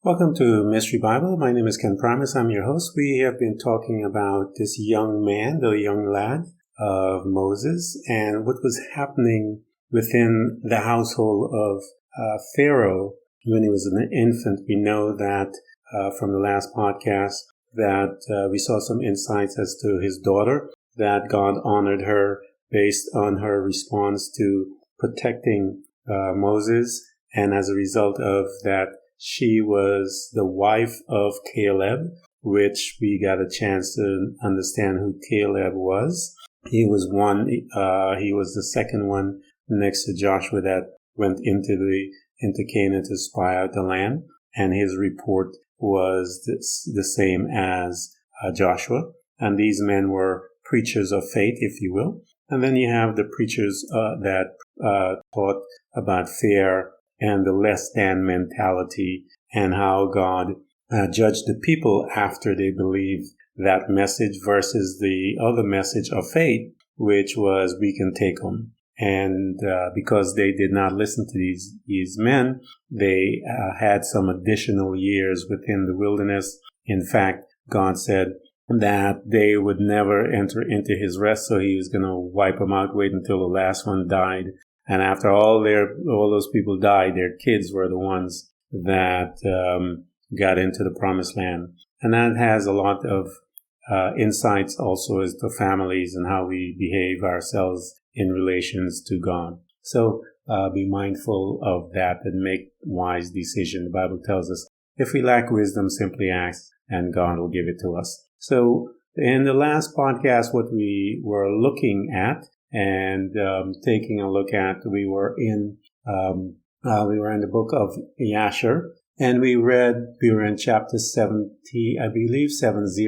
Welcome to Mystery Bible. My name is Ken Primus. I'm your host. We have been talking about this young man, the young lad of Moses, and what was happening within the household of Pharaoh when he was an infant. We know that from the last podcast that we saw some insights as to his daughter, that God honored her based on her response to protecting Moses, and as a result of that, she was the wife of Caleb, which we got a chance to understand who Caleb was. He was he was the second one next to Joshua that went into Canaan to spy out the land, and his report was the same as Joshua. And these men were preachers of faith, if you will. And then you have the preachers that taught about fear and the less than mentality, and how God judged the people after they believed that message versus the other message of faith, which was we can take them. And because they did not listen to these men, they had some additional years within the wilderness. In fact, God said that they would never enter into his rest, so he was going to wipe them out, wait until the last one died. And after all those people died, their kids were the ones that got into the promised land. And that has a lot of insights also as to families and how we behave ourselves in relations to God. So be mindful of that and make wise decisions. The Bible tells us if we lack wisdom, simply ask and God will give it to us. So in the last podcast, what we were looking at and taking a look at, we were in the book of Yasher, and we were in chapter 70, I believe, 70,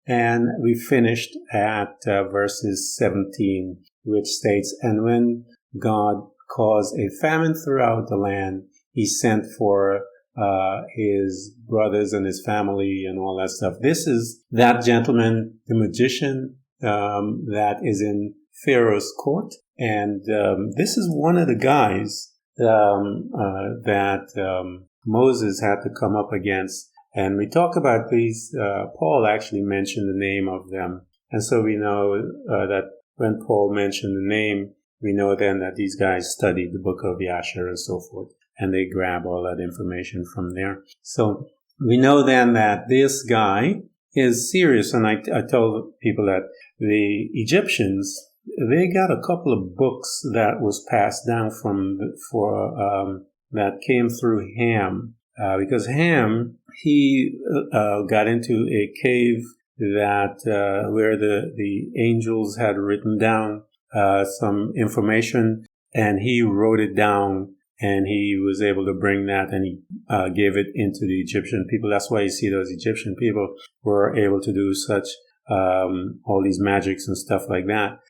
and we finished at verses 17, which states, "And when God caused a famine throughout the land, he sent for his brothers and his family and all that stuff." This is that gentleman, the magician, that is in Pharaoh's court, and this is one of the guys that Moses had to come up against. And we talk about these. Paul actually mentioned the name of them, and so we know that when Paul mentioned the name, we know then that these guys studied the book of Yasher and so forth, and they grab all that information from there. So we know then that this guy is serious, and I told people that the Egyptians, they got a couple of books that was passed down that came through Ham, because Ham, he got into a cave that where the angels had written down some information, and he wrote it down, and he was able to bring that, and he gave it into the Egyptian people. That's why you see those Egyptian people were able to do such all these magics and stuff like that.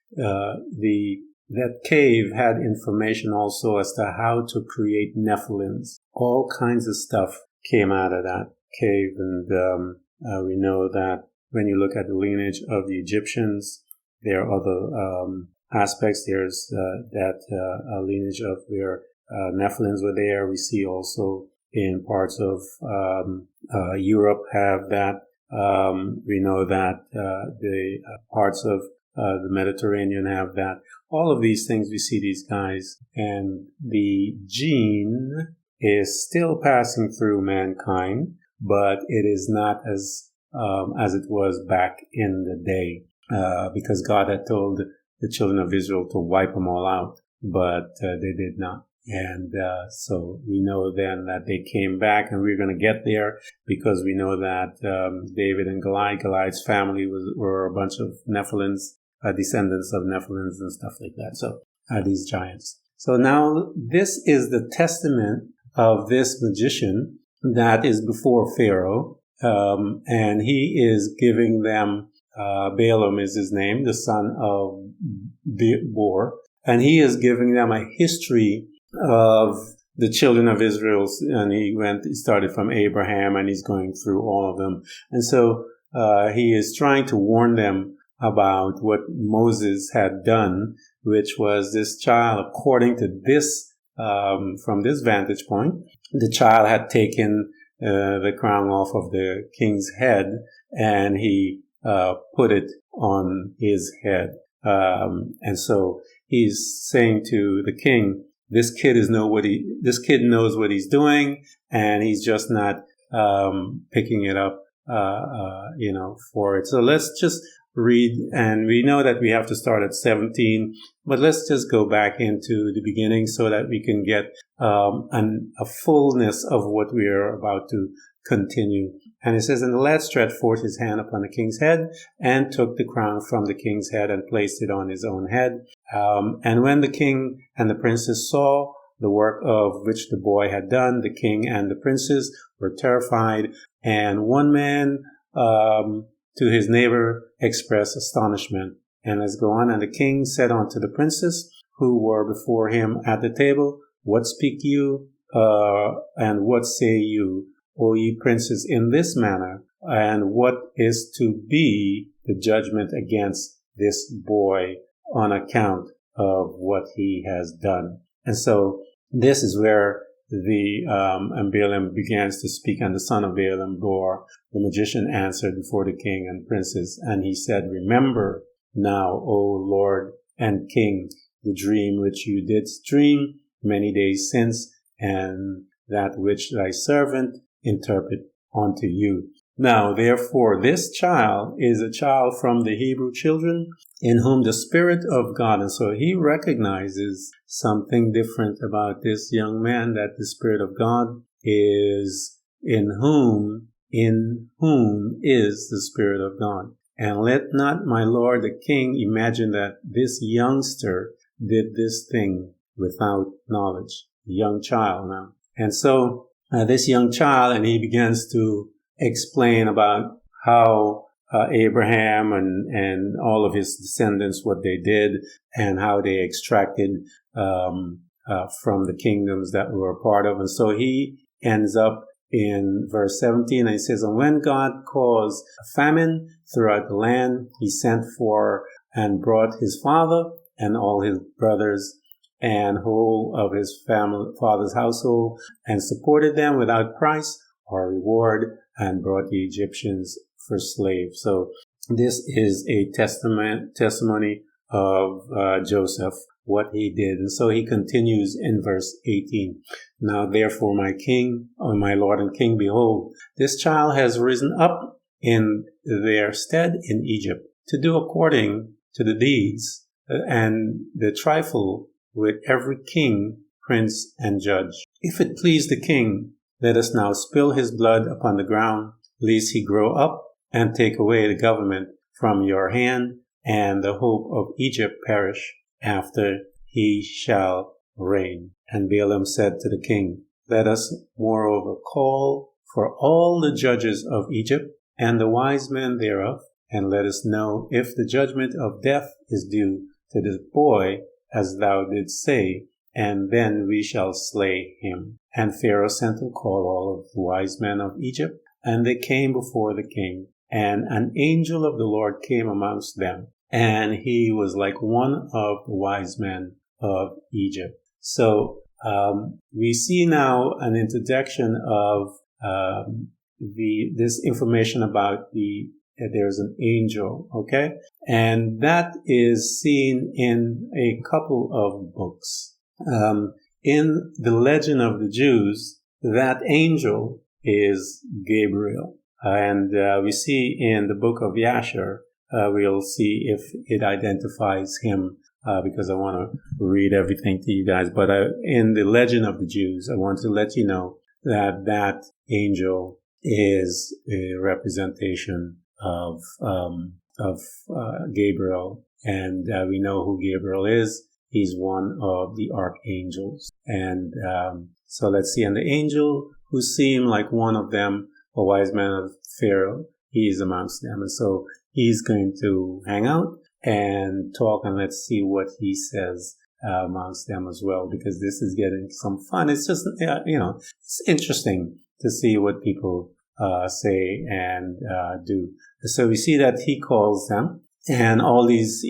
That cave had information also as to how to create Nephilims. All kinds of stuff came out of that cave, and we know that when you look at the lineage of the Egyptians, there are other aspects. There's that lineage of where Nephilims were there. We see also in parts of Europe have that. We know that the parts of the Mediterranean have that. All of these things, we see these guys, and the gene is still passing through mankind, but it is not as it was back in the day, because God had told the children of Israel to wipe them all out, but they did not. And so we know then that they came back, and we're going to get there because we know that David and Goliath's family were a bunch of Nephilims, descendants of Nephilims and stuff like that. So these giants. So now this is the testament of this magician that is before Pharaoh, and he is giving them, Balaam is his name, the son of Beor, and he is giving them a history of the children of Israel, and he started from Abraham, and he's going through all of them. And so he is trying to warn them about what Moses had done, which was this child, according to this, from this vantage point, the child had taken the crown off of the king's head, and he put it on his head. And so he's saying to the king, this kid knows what he's doing, and he's just not picking it up, for it. So let's just read, and we know that we have to start at 17, but let's just go back into the beginning so that we can get a fullness of what we are about to continue. And it says, and the lad stretched forth his hand upon the king's head and took the crown from the king's head and placed it on his own head. And when the king and the princess saw the work of which the boy had done, the king and the princess were terrified, and one man to his neighbor expressed astonishment. And let's go on. And the king said unto the princes who were before him at the table, what speak you, and what say you, O ye princes, in this manner? And what is to be the judgment against this boy on account of what he has done? And so this is where and Balaam begins to speak, and the son of Balaam, Beor, the magician, answered before the king and princes, and he said, remember now, O Lord and King, the dream which you didst dream many days since, and that which thy servant interpret unto you. Now, therefore, this child is a child from the Hebrew children in whom the Spirit of God, and so he recognizes something different about this young man, that the Spirit of God is in whom is the Spirit of God. And let not my Lord the King imagine that this youngster did this thing without knowledge. Young child now. And so this young child, and he begins to explain about how Abraham and all of his descendants, what they did, and how they extracted from the kingdoms that we were a part of. And so he ends up in verse 17, and he says, and when God caused a famine throughout the land, he sent for and brought his father and all his brothers and whole of his father's household, and supported them without price or reward, and brought the Egyptians for slaves. So this is a testimony of Joseph, what he did. And so he continues in verse 18. Now therefore, my king, or my Lord and King, behold, this child has risen up in their stead in Egypt to do according to the deeds and the trifle with every king, prince, and judge. If it please the king, let us now spill his blood upon the ground, lest he grow up and take away the government from your hand, and the hope of Egypt perish after he shall reign. And Balaam said to the king, let us moreover call for all the judges of Egypt and the wise men thereof, and let us know if the judgment of death is due to this boy, as thou didst say, and then we shall slay him. And Pharaoh sent to call all of the wise men of Egypt, and they came before the king. And an angel of the Lord came amongst them, and he was like one of the wise men of Egypt. So we see now an introduction of this information about there's an angel, okay? And that is seen in a couple of books. In the Legend of the Jews, that angel is Gabriel. And we see in the book of Yasher, we'll see if it identifies him, because I want to read everything to you guys. But in the Legend of the Jews, I want to let you know that that angel is a representation of Gabriel. And we know who Gabriel is. He's one of the archangels. And so let's see. And the angel who seemed like one of them, a wise man of Pharaoh, he is amongst them. And so he's going to hang out and talk, and let's see what he says amongst them as well, because this is getting some fun. It's just, it's interesting to see what people say and do. So we see that he calls them, and all these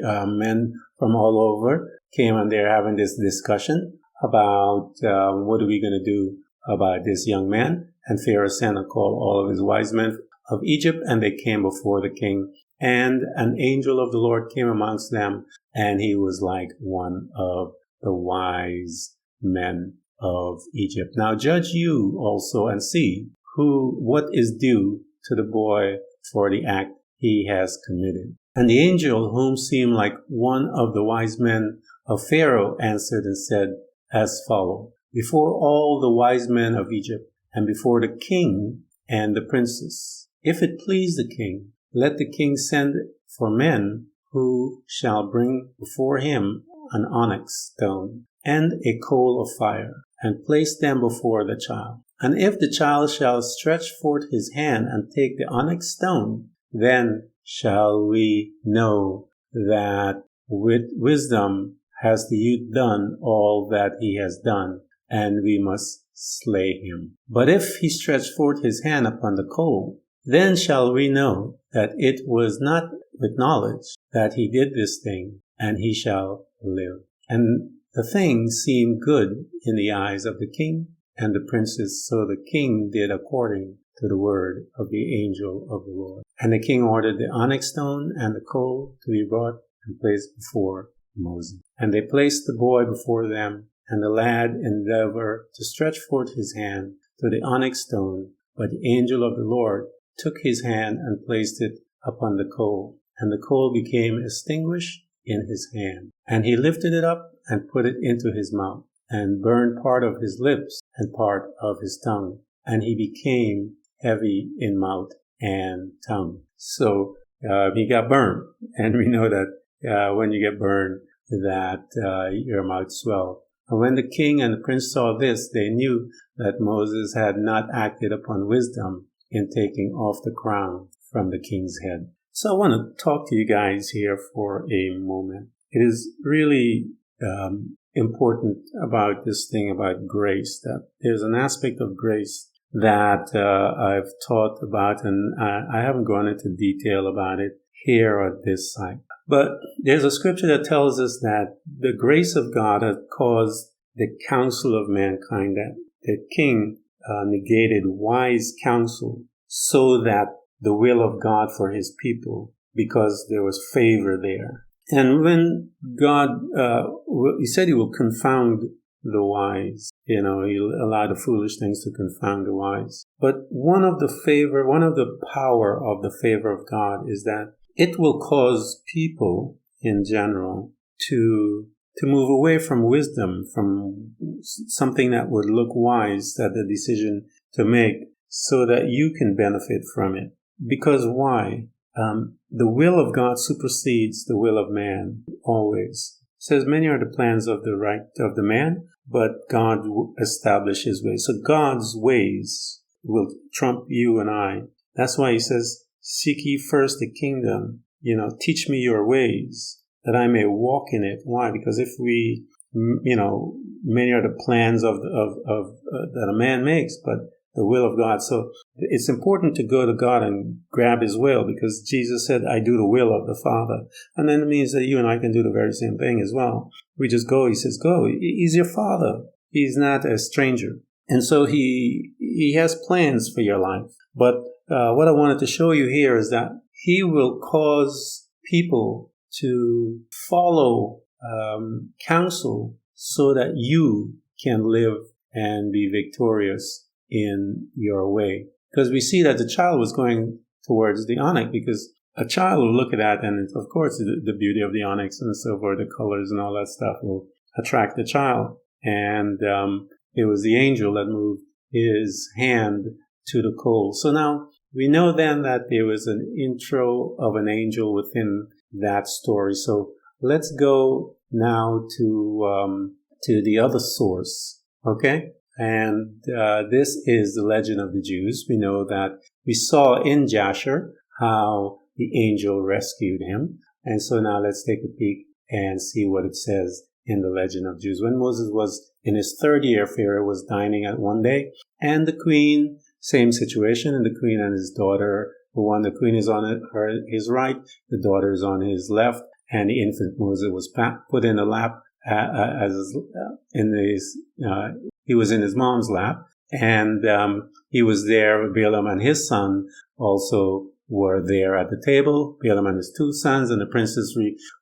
men from all over came, and they're having this discussion about what are we going to do about this young man. And Pharaoh sent and called all of his wise men of Egypt, and they came before the king. And an angel of the Lord came amongst them, and he was like one of the wise men of Egypt. Now judge you also and see what is due to the boy for the act he has committed. And the angel, whom seemed like one of the wise men of Pharaoh, answered and said as follows: Before all the wise men of Egypt, and before the king and the princess, if it please the king, let the king send for men who shall bring before him an onyx stone and a coal of fire, and place them before the child. And if the child shall stretch forth his hand and take the onyx stone, then shall we know that with wisdom has the youth done all that he has done, and we must slay him. But if he stretch forth his hand upon the coal, then shall we know that it was not with knowledge that he did this thing, and he shall live. And the thing seemed good in the eyes of the king and the princes, so the king did according to the word of the angel of the Lord. And the king ordered the onyx stone and the coal to be brought and placed before Moses. And they placed the boy before them, and the lad endeavored to stretch forth his hand to the onyx stone, but the angel of the Lord took his hand and placed it upon the coal, and the coal became extinguished in his hand. And he lifted it up and put it into his mouth, and burned part of his lips and part of his tongue, and he became heavy in mouth and tongue. So he got burned, and we know that when you get burned, that your mouth swells. And when the king and the prince saw this, they knew that Moses had not acted upon wisdom in taking off the crown from the king's head. So I want to talk to you guys here for a moment. It is really important about this thing about grace, that there's an aspect of grace that I've taught about, and I haven't gone into detail about it here at this site. But there's a scripture that tells us that the grace of God had caused the counsel of mankind, that the king negated wise counsel so that the will of God for his people, because there was favor there. And when God, he said he will confound the wise, he'll allow the foolish things to confound the wise. But one of the power of the favor of God is that it will cause people in general to move away from wisdom, from something that would look wise, that the decision to make, so that you can benefit from it. Because why? The will of God supersedes the will of man always. It says, many are the plans of the man, but God establishes his ways. So God's ways will trump you and I. That's why he says, seek ye first the kingdom. Teach me your ways, that I may walk in it. Why? Because if we, many are the plans of that a man makes, but the will of God. So it's important to go to God and grab his will, because Jesus said, I do the will of the Father. And then it means that you and I can do the very same thing as well. We just go. He says, go. He's your Father. He's not a stranger. And so he has plans for your life. But what I wanted to show you here is that he will cause people to follow counsel so that you can live and be victorious in your way. Because we see that the child was going towards the onyx, because a child will look at that, and of course the beauty of the onyx and so forth, the colors and all that stuff will attract the child. And it was the angel that moved his hand to the coal. So now we know then that there was an intro of an angel within that story. So let's go now to the other source, okay? And this is the legend of the Jews. We know that we saw in Jasher how the angel rescued him. And so now let's take a peek and see what it says in the legend of Jews. When Moses was in his third year, Pharaoh was dining at one day, and the queen, same situation, and the queen and his daughter, the queen is on his right, the daughter is on his left, and the infant Moses was put in a lap, he was in his mom's lap, And he was there. Balaam and his son also were there at the table. Balaam and his 2 sons and the princess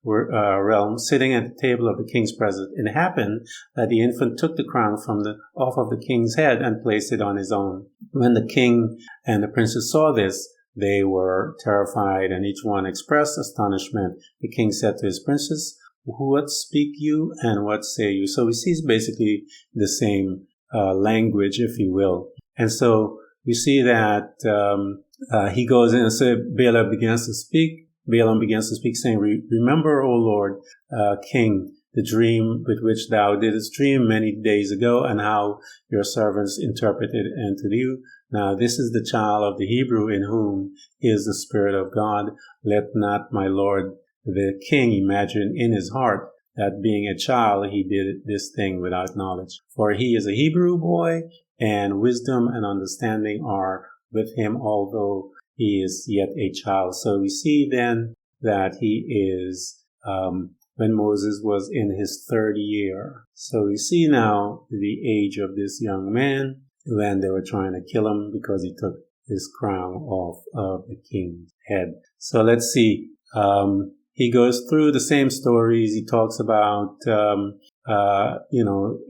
realm sitting at the table of the king's presence. It happened that the infant took the crown off of the king's head and placed it on his own. When the king and the princess saw this, they were terrified, and each one expressed astonishment. The king said to his princess, "What speak you, and what say you?" So we see basically the same language, if you will. And so we see that he goes in and says, Balaam begins to speak, saying, "Remember, O Lord, King, the dream with which thou didst dream many days ago, and how your servants interpreted unto you. Now this is the child of the Hebrew in whom is the Spirit of God. Let not my Lord the king imagine in his heart that being a child he did this thing without knowledge. For he is a Hebrew boy, and wisdom and understanding are with him, although he is yet a child." So we see then that he is, when Moses was in his 3rd year. So we see now the age of this young man when they were trying to kill him because he took his crown off of the king's head. So let's see. He goes through the same stories. He talks about,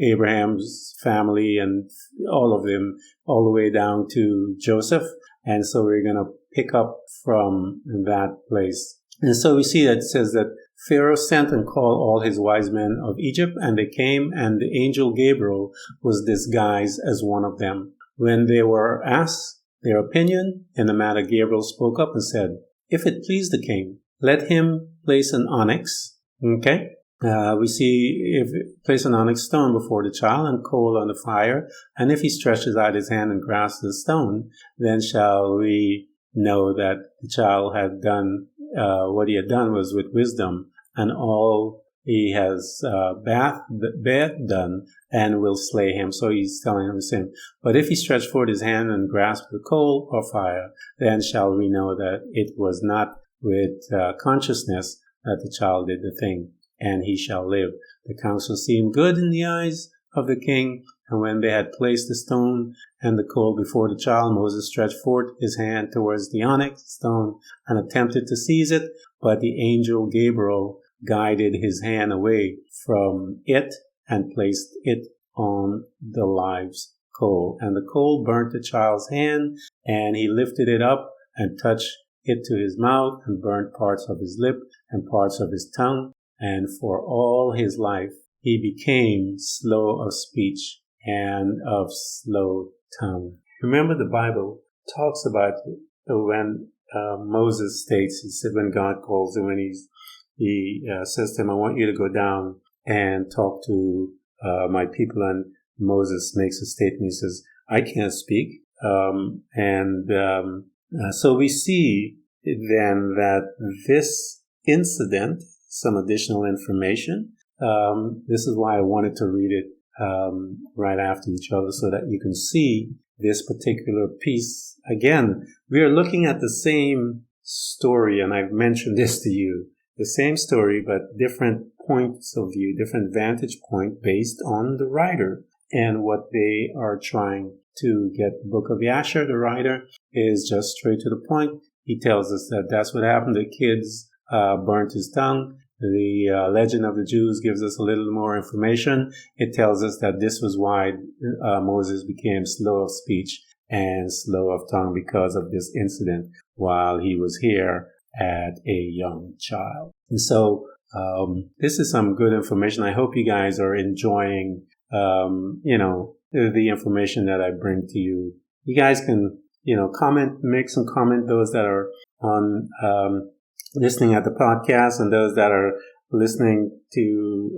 Abraham's family and all of them, all the way down to Joseph. And so we're going to pick up from that place. And so we see that it says that Pharaoh sent and called all his wise men of Egypt, and they came, and the angel Gabriel was disguised as one of them. When they were asked their opinion in the matter, Gabriel spoke up and said, "If it please the king, let him place an onyx." Okay. We see place an onyx stone before the child and coal on the fire. And if he stretches out his hand and grasps the stone, then shall we know that the child had done what he had done was with wisdom, and all he has bad done, and will slay him. So he's telling him the same. But if he stretch forth his hand and grasp the coal or fire, then shall we know that it was not with consciousness that the child did the thing, and he shall live. The counsel seemed good in the eyes of the king, and when they had placed the stone and the coal before the child, Moses stretched forth his hand towards the onyx stone and attempted to seize it, but the angel Gabriel guided his hand away from it and placed it on the live coal. And the coal burnt the child's hand, and he lifted it up and touched it to his mouth and burnt parts of his lip and parts of his tongue. And for all his life he became slow of speech and of slow tongue. Remember, the Bible talks about when Moses states, he said when God calls him, when he says to him, "I want you to go down and talk to my people," and Moses makes a statement. He says, "I can't speak." So we see then that this incident, some additional information, this is why I wanted to read it right after each other so that you can see this particular piece. Again, we are looking at the same story, and I've mentioned this to you, the same story, but different points of view, different vantage point based on the writer and what they are trying to get. The Book of Yashar, the writer, is just straight to the point. He tells us that that's what happened. The kids burnt his tongue. The Legend of the Jews gives us a little more information. It tells us that this was why Moses became slow of speech and slow of tongue, because of this incident while he was here as a young child. And so this is some good information. I hope you guys are enjoying, the information that I bring to you. You guys can, comment, make some comment, those that are on listening at the podcast and those that are listening to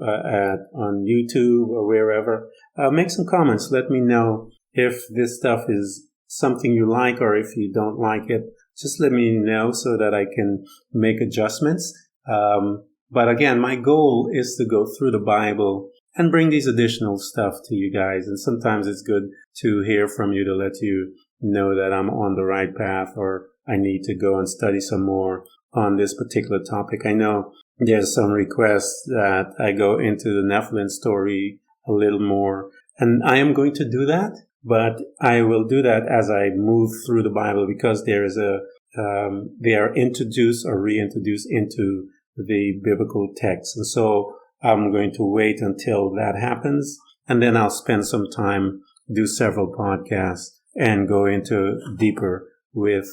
on YouTube or wherever. Make some comments. Let me know if this stuff is something you like, or if you don't like it. Just let me know so that I can make adjustments. But again, my goal is to go through the Bible and bring these additional stuff to you guys. And sometimes it's good to hear from you to let you know that I'm on the right path, or I need to go and study some more on this particular topic. I know there's some requests that I go into the Nephilim story a little more, and I am going to do that. But I will do that as I move through the Bible, because there is they are introduced or reintroduced into the biblical text. And so I'm going to wait until that happens, and then I'll spend some time, do several podcasts, and go into deeper with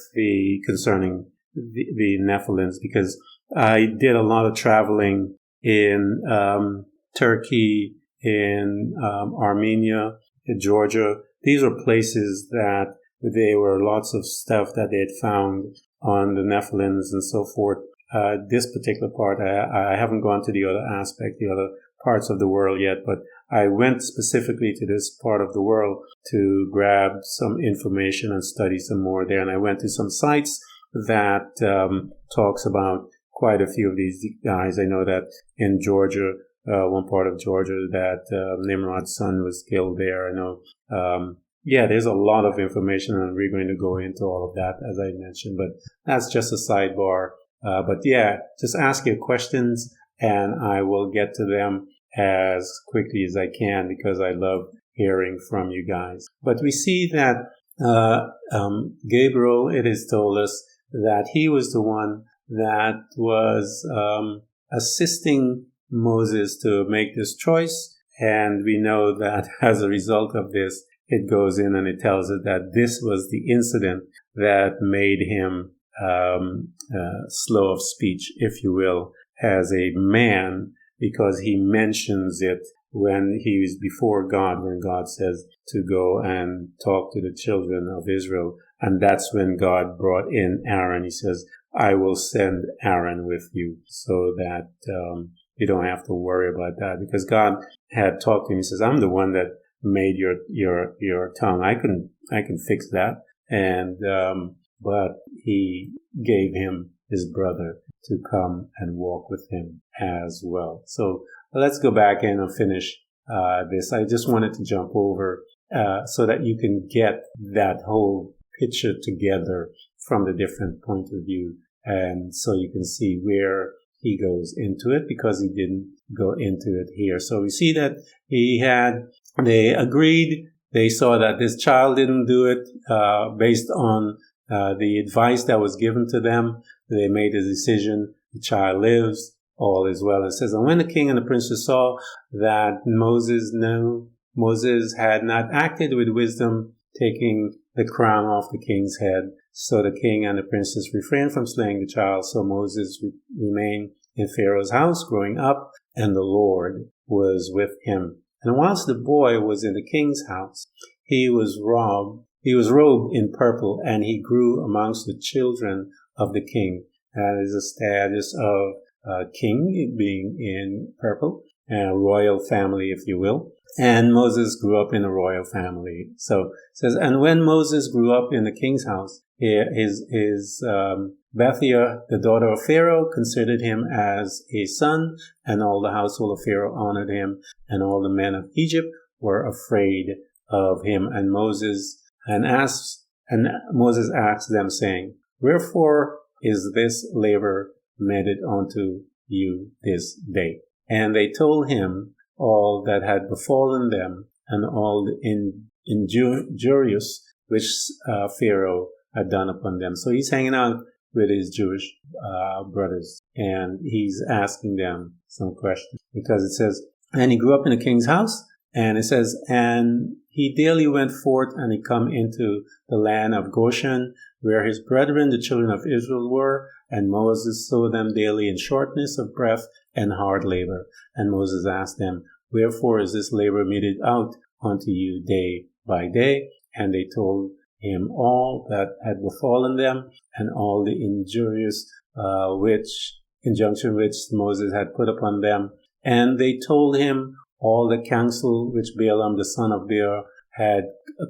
concerning the Nephilims, because I did a lot of traveling in Turkey, in Armenia, in Georgia. These are places that there were lots of stuff that they had found on the Nephilims and so forth. This particular part, I haven't gone to the other aspect, the other parts of the world yet, but I went specifically to this part of the world to grab some information and study some more there. And I went to some sites that talks about quite a few of these guys. I know that in Georgia, one part of Georgia, that Nimrod's son was killed there. I know, there's a lot of information, and we're going to go into all of that, as I mentioned, but that's just a sidebar. Just ask your questions, and I will get to them as quickly as I can, because I love hearing from you guys. But we see that Gabriel, it is told us that he was the one that was assisting Moses to make this choice. And we know that as a result of this, it goes in and it tells us that this was the incident that made him slow of speech, if you will, as a man, because he mentions it when he was before God, when God says to go and talk to the children of Israel. And that's when God brought in Aaron. He says, I will send Aaron with you, so that you don't have to worry about that, because God had talked to him. He says, I'm the one that made your tongue. I can fix that. And but he gave him his brother to come and walk with him as well. So let's go back in and finish this. I just wanted to jump over so that you can get that whole picture together from the different point of view, and so you can see where he goes into it, because he didn't go into it here. So we see that they agreed, they saw that this child didn't do it based on the advice that was given to them. They made a decision, the child lives, all is well. It says, and when the king and the princess saw that Moses had not acted with wisdom, taking the crown off the king's head, so the king and the princess refrained from slaying the child. So Moses remained in Pharaoh's house growing up, and the Lord was with him. And whilst the boy was in the king's house, he was robed in purple, and he grew amongst the children of the king. That is the status of king, being in purple, a royal family, if you will. And Moses grew up in a royal family. So it says, and when Moses grew up in the king's house, his Bethiah, the daughter of Pharaoh, considered him as a son, and all the household of Pharaoh honored him, and all the men of Egypt were afraid of him. And Moses asked them, saying, wherefore is this labor meted unto you this day? And they told him all that had befallen them, and all the injurious which Pharaoh had done upon them. So he's hanging out with his Jewish brothers, and he's asking them some questions, because it says, and he grew up in the king's house, and it says, and he daily went forth, and he come into the land of Goshen, where his brethren, the children of Israel, were, and Moses saw them daily in shortness of breath and hard labor. And Moses asked them, wherefore is this labor meted out unto you day by day? And they told him all that had befallen them, and all the injurious injunction which Moses had put upon them. And they told him all the counsel which Balaam the son of Beor had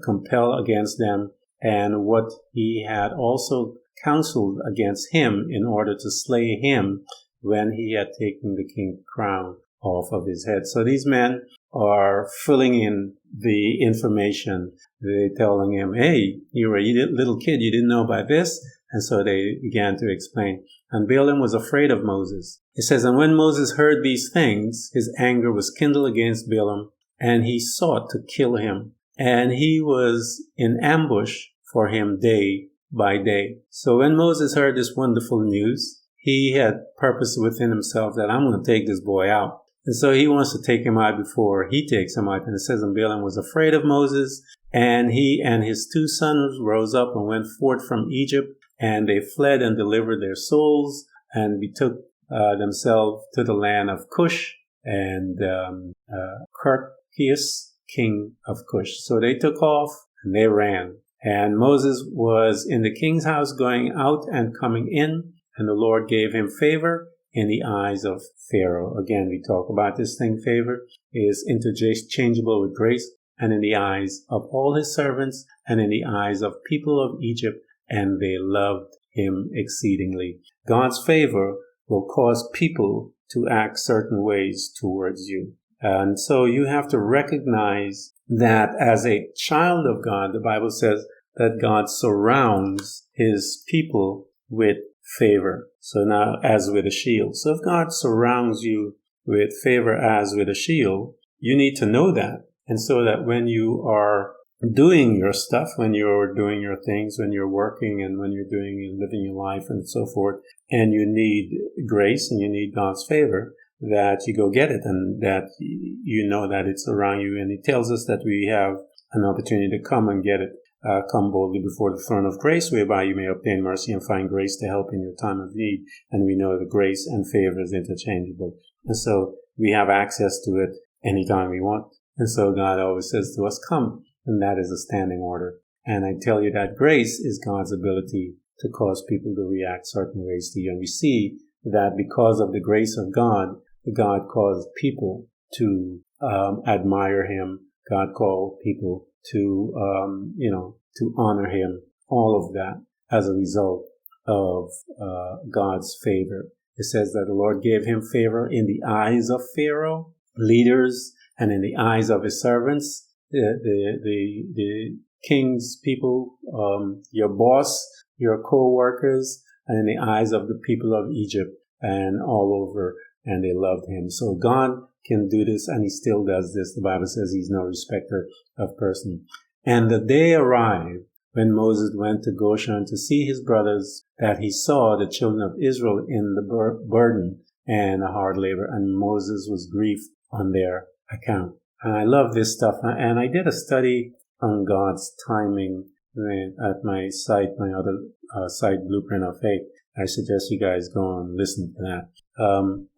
compelled against them, and what he had also counseled against him in order to slay him when he had taken the king's crown off of his head. So these men are filling in the information. They're telling him, hey, you were a little kid, you didn't know about this. And so they began to explain. And Balaam was afraid of Moses. It says, and when Moses heard these things, his anger was kindled against Balaam, and he sought to kill him. and he was in ambush for him day by day. So when Moses heard this wonderful news, he had purpose within himself that I'm going to take this boy out. And so he wants to take him out before he takes him out. And it says, and Balaam was afraid of Moses, and he and his 2 sons rose up and went forth from Egypt, and they fled and delivered their souls and betook themselves to the land of Cush and Kirkeus, king of Cush. So they took off and they ran. And Moses was in the king's house going out and coming in, and the Lord gave him favor in the eyes of Pharaoh. Again, we talk about this thing. Favor is interchangeable with grace, and in the eyes of all his servants and in the eyes of people of Egypt, and they loved him exceedingly. God's favor will cause people to act certain ways towards you. And so you have to recognize that as a child of God, the Bible says that God surrounds his people with favor. So now, as with a shield. So if God surrounds you with favor as with a shield, you need to know that. And so that when you are doing your stuff, when you're doing your things, when you're working and when you're doing and living your life and so forth, and you need grace and you need God's favor, that you go get it and that you know that it's around you. And he tells us that we have an opportunity to come and get it. Come boldly before the throne of grace, whereby you may obtain mercy and find grace to help in your time of need. And we know that grace and favor is interchangeable. And so we have access to it anytime we want. And so God always says to us, come. And that is a standing order. And I tell you that grace is God's ability to cause people to react certain ways to you. And we see that because of the grace of God, God caused people to admire him. God called people to honor him. All of that as a result of God's favor. It says that the Lord gave him favor in the eyes of Pharaoh, leaders, and in the eyes of his servants, the king's people, your boss, your co-workers, and in the eyes of the people of Egypt and all over, and they loved him. So God can do this, and he still does this. The Bible says he's no respecter of person. And the day arrived when Moses went to Goshen to see his brothers, that he saw the children of Israel in the burden and a hard labor, and Moses was grieved on their account. And I love this stuff. And I did a study on God's timing at my site, my other site, Blueprint of Faith. I suggest you guys go and listen to that.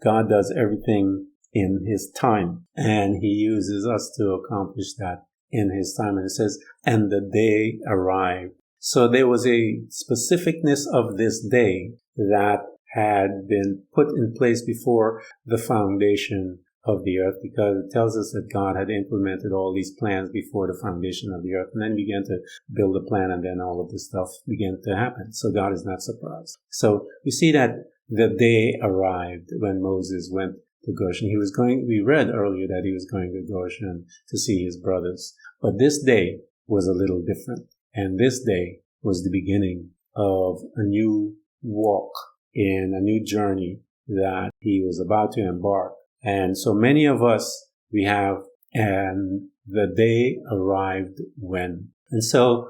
God does everything in his time, and he uses us to accomplish that in his time. And it says, and the day arrived. So there was a specificness of this day that had been put in place before the foundation of the earth, because it tells us that God had implemented all these plans before the foundation of the earth, and then began to build a plan, and then all of this stuff began to happen. So God is not surprised. So we see that the day arrived when Moses went to Goshen. We read earlier that he was going to Goshen to see his brothers. But this day was a little different. And this day was the beginning of a new walk in a new journey that he was about to embark. And so many of us, we have, and the day arrived when. And so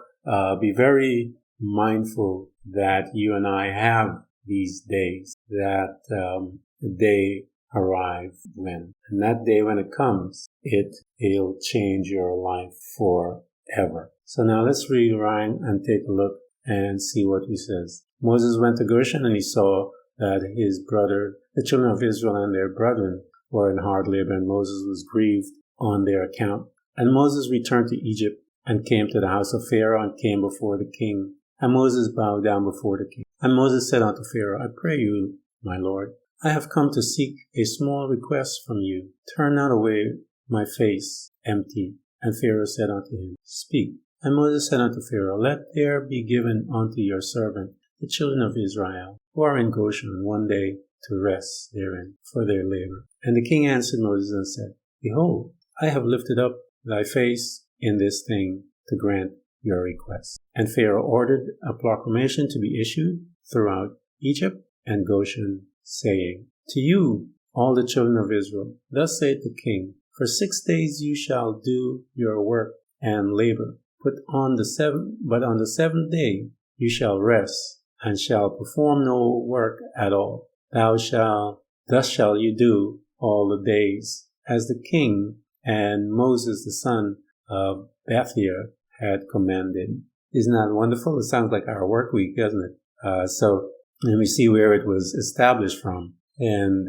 be very mindful that you and I have these days, that the day arrive when. And that day when it comes, it'll change your life forever. So now let's rewind and take a look and see what he says. Moses went to Goshen, and he saw that his brother, the children of Israel and their brethren, were in hard labor, and Moses was grieved on their account. And Moses returned to Egypt and came to the house of Pharaoh and came before the king. And Moses bowed down before the king. And Moses said unto Pharaoh, I pray you, my lord, I have come to seek a small request from you. Turn not away my face empty. And Pharaoh said unto him, Speak. And Moses said unto Pharaoh, Let there be given unto your servant the children of Israel, who are in Goshen, one day to rest therein for their labor. And the king answered Moses and said, Behold, I have lifted up thy face in this thing to grant your request. And Pharaoh ordered a proclamation to be issued throughout Egypt and Goshen, saying, To you, all the children of Israel, thus saith the king, For 6 days you shall do your work, and labor. But on the seventh day you shall rest, and shall perform no work at all. Thus shall you do all the days, as the king and Moses the son of Bethiah had commanded. Isn't that wonderful? It sounds like our work week, doesn't it? So we see where it was established from. And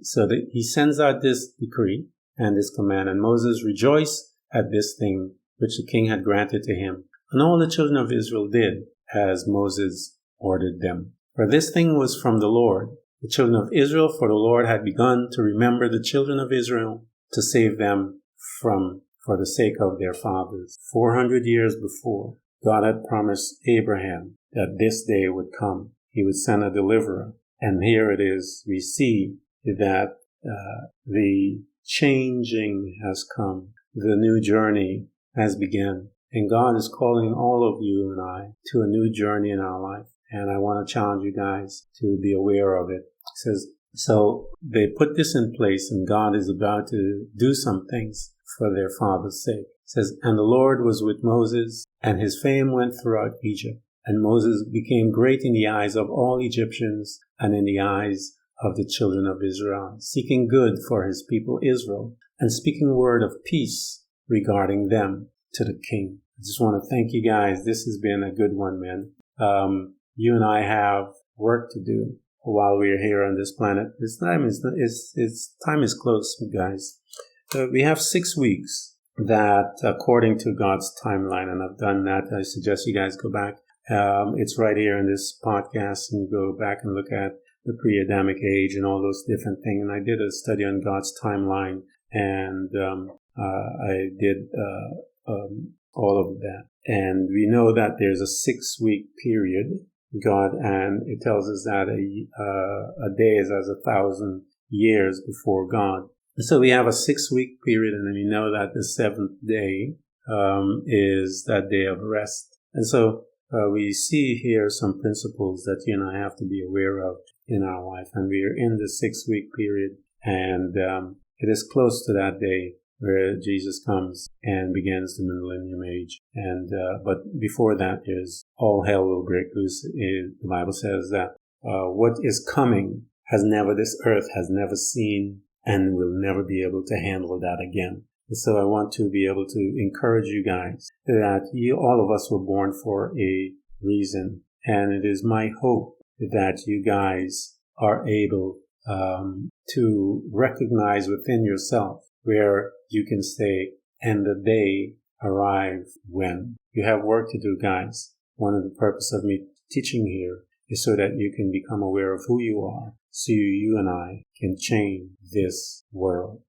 so that he sends out this decree and this command, and Moses rejoiced at this thing which the king had granted to him. And all the children of Israel did as Moses ordered them. For this thing was from the Lord, the children of Israel, for the Lord had begun to remember the children of Israel to save them for the sake of their fathers. 400 years before, God had promised Abraham that this day would come. He would send a deliverer. And here it is. We see that the changing has come. The new journey has begun. And God is calling all of you and I to a new journey in our life. And I want to challenge you guys to be aware of it. It says, so they put this in place, and God is about to do some things for their father's sake. It says, and the Lord was with Moses, and his fame went throughout Egypt. And Moses became great in the eyes of all Egyptians and in the eyes of the children of Israel, seeking good for his people Israel, and speaking word of peace regarding them to the king. I just want to thank you guys. This has been a good one, man. You and I have work to do while we're here on this planet. Time is close, guys. We have 6 weeks that, according to God's timeline, and I've done that. I suggest you guys go back. It's right here in this podcast, and you go back and look at the pre-Adamic age and all those different things. And I did a study on God's timeline, and I did all of that. And we know that there's a 6-week period, and it tells us that a day is as 1,000 years before God. So we have a 6-week period, and then we know that the 7th day is that day of rest. And so we see here some principles that you and I have to be aware of in our life. And we are in the 6-week period, and it is close to that day where Jesus comes and begins the millennium age. And but before that, is all hell will break loose. The Bible says that what is coming this earth has never seen, and will never be able to handle that again. And so I want to be able to encourage you guys that all of us were born for a reason. And it is my hope that you guys are able to recognize within yourself where you can say, and the day arrive when. You have work to do, guys. One of the purpose of me teaching here is so that you can become aware of who you are, so you and I can change this world.